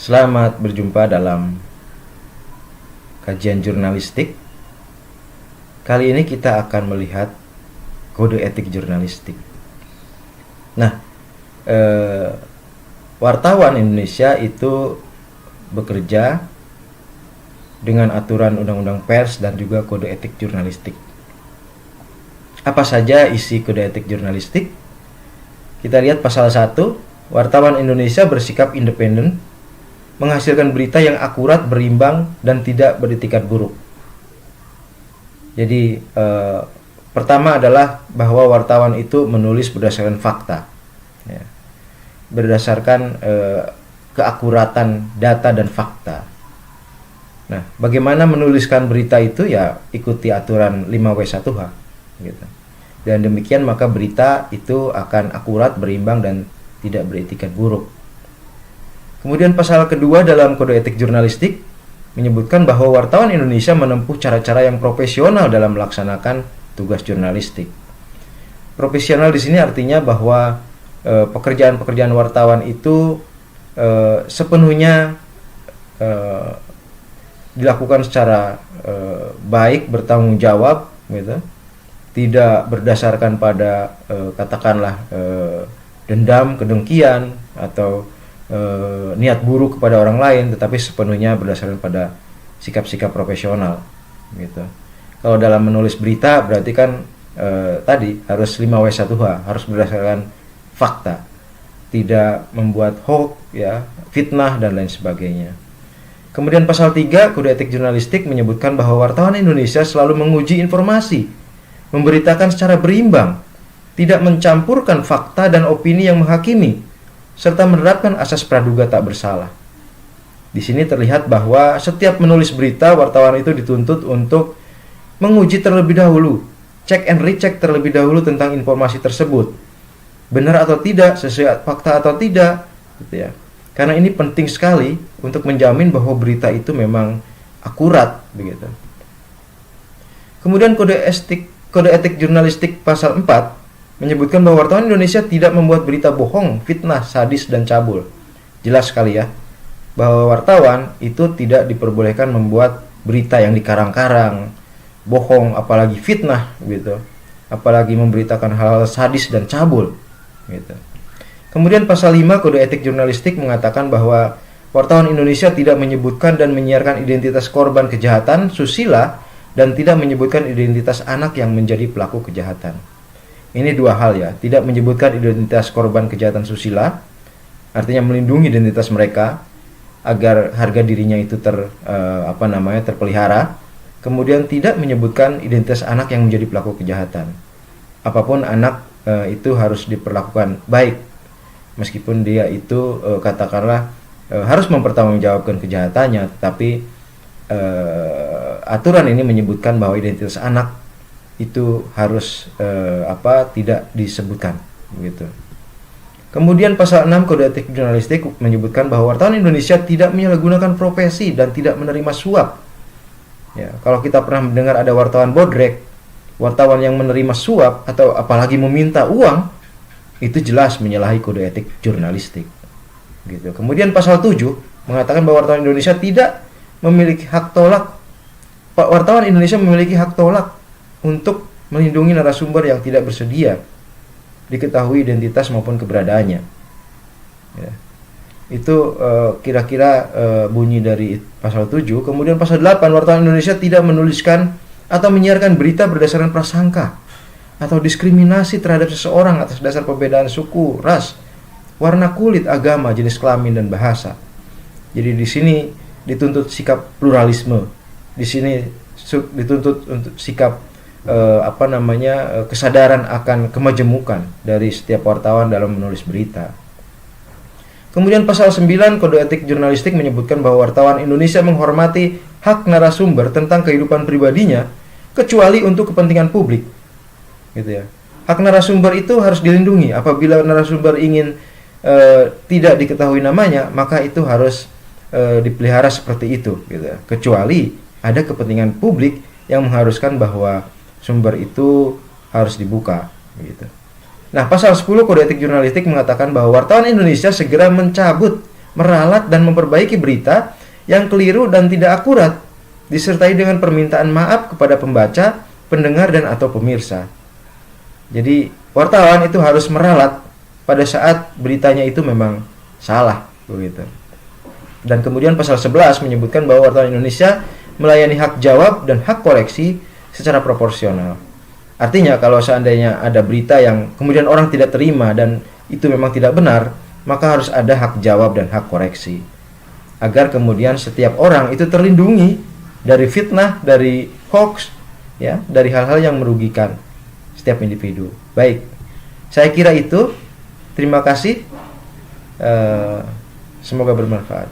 Selamat berjumpa dalam kajian jurnalistik. Kali ini kita akan melihat kode etik jurnalistik. Nah, wartawan Indonesia itu bekerja dengan aturan undang-undang pers dan juga kode etik jurnalistik. Apa saja isi kode etik jurnalistik? Kita lihat pasal 1, wartawan Indonesia bersikap independen, menghasilkan berita yang akurat, berimbang, dan tidak beretikat buruk. Jadi pertama adalah bahwa wartawan itu menulis berdasarkan fakta, ya, berdasarkan keakuratan data dan fakta. Nah, bagaimana menuliskan berita itu? Ya ikuti aturan 5W1H, gitu. Dan demikian maka berita itu akan akurat, berimbang, dan tidak beretikat buruk. Kemudian pasal kedua dalam kode etik jurnalistik menyebutkan bahwa wartawan Indonesia menempuh cara-cara yang profesional dalam melaksanakan tugas jurnalistik. Profesional di sini artinya bahwa pekerjaan-pekerjaan wartawan itu sepenuhnya dilakukan secara baik, bertanggung jawab, gitu. Tidak berdasarkan pada katakanlah dendam, kedengkian, atau niat buruk kepada orang lain, tetapi sepenuhnya berdasarkan pada sikap-sikap profesional, gitu. Kalau dalam menulis berita berarti kan tadi harus 5W1H, harus berdasarkan fakta, tidak membuat hoax, ya, fitnah dan lain sebagainya. Kemudian pasal 3 kode etik jurnalistik menyebutkan bahwa wartawan Indonesia selalu menguji informasi, memberitakan secara berimbang, tidak mencampurkan fakta dan opini yang menghakimi, serta menerapkan asas praduga tak bersalah. Di sini terlihat bahwa setiap menulis berita, wartawan itu dituntut untuk menguji terlebih dahulu, cek and recheck terlebih dahulu tentang informasi tersebut, benar atau tidak, sesuai fakta atau tidak, gitu ya. Karena ini penting sekali untuk menjamin bahwa berita itu memang akurat, begitu. Kemudian kode etik jurnalistik pasal 4 menyebutkan bahwa wartawan Indonesia tidak membuat berita bohong, fitnah, sadis, dan cabul. Jelas sekali ya, bahwa wartawan itu tidak diperbolehkan membuat berita yang dikarang-karang, bohong, apalagi fitnah, gitu. Apalagi memberitakan hal-hal sadis dan cabul, gitu. Kemudian pasal 5 kode etik jurnalistik mengatakan bahwa wartawan Indonesia tidak menyebutkan dan menyiarkan identitas korban kejahatan, susila, dan tidak menyebutkan identitas anak yang menjadi pelaku kejahatan. Ini dua hal ya, tidak menyebutkan identitas korban kejahatan susila, artinya melindungi identitas mereka agar harga dirinya itu terpelihara. Kemudian tidak menyebutkan identitas anak yang menjadi pelaku kejahatan. Apapun anak itu harus diperlakukan baik, meskipun dia itu katakanlah harus mempertanggungjawabkan kejahatannya, tetapi aturan ini menyebutkan bahwa identitas anak itu harus tidak disebutkan, begitu. Kemudian pasal 6 kode etik jurnalistik menyebutkan bahwa wartawan Indonesia tidak menyalahgunakan profesi dan tidak menerima suap. Ya, kalau kita pernah mendengar ada wartawan bodrek, wartawan yang menerima suap atau apalagi meminta uang, itu jelas menyalahi kode etik jurnalistik, gitu. Kemudian pasal 7 mengatakan bahwa wartawan Indonesia tidak memiliki hak tolak. Wartawan Indonesia memiliki hak tolak untuk melindungi narasumber yang tidak bersedia diketahui identitas maupun keberadaannya. Ya. Itu kira-kira bunyi dari pasal 7. Kemudian pasal 8, wartawan Indonesia tidak menuliskan atau menyiarkan berita berdasarkan prasangka atau diskriminasi terhadap seseorang atas dasar perbedaan suku, ras, warna kulit, agama, jenis kelamin, dan bahasa. Jadi di sini dituntut sikap pluralisme. Di sini dituntut untuk sikap kesadaran akan kemajemukan dari setiap wartawan dalam menulis berita. Kemudian pasal 9 kode etik jurnalistik menyebutkan bahwa wartawan Indonesia menghormati hak narasumber tentang kehidupan pribadinya kecuali untuk kepentingan publik, gitu ya. Hak narasumber itu harus dilindungi. Apabila narasumber ingin tidak diketahui namanya, maka itu harus dipelihara seperti itu, gitu ya. Kecuali ada kepentingan publik yang mengharuskan bahwa sumber itu harus dibuka, gitu. Nah, pasal 10 kode etik jurnalistik mengatakan bahwa wartawan Indonesia segera mencabut meralat dan memperbaiki berita yang keliru dan tidak akurat, disertai dengan permintaan maaf kepada pembaca, pendengar, dan atau pemirsa. Jadi wartawan itu harus meralat pada saat beritanya itu memang salah, begitu. Dan kemudian pasal 11 menyebutkan bahwa wartawan Indonesia melayani hak jawab dan hak koreksi secara proporsional. Artinya kalau seandainya ada berita yang kemudian orang tidak terima dan itu memang tidak benar, maka harus ada hak jawab dan hak koreksi. Agar kemudian setiap orang itu terlindungi dari fitnah, dari hoax, ya, dari hal-hal yang merugikan setiap individu. Baik, saya kira itu. Terima kasih. Semoga bermanfaat.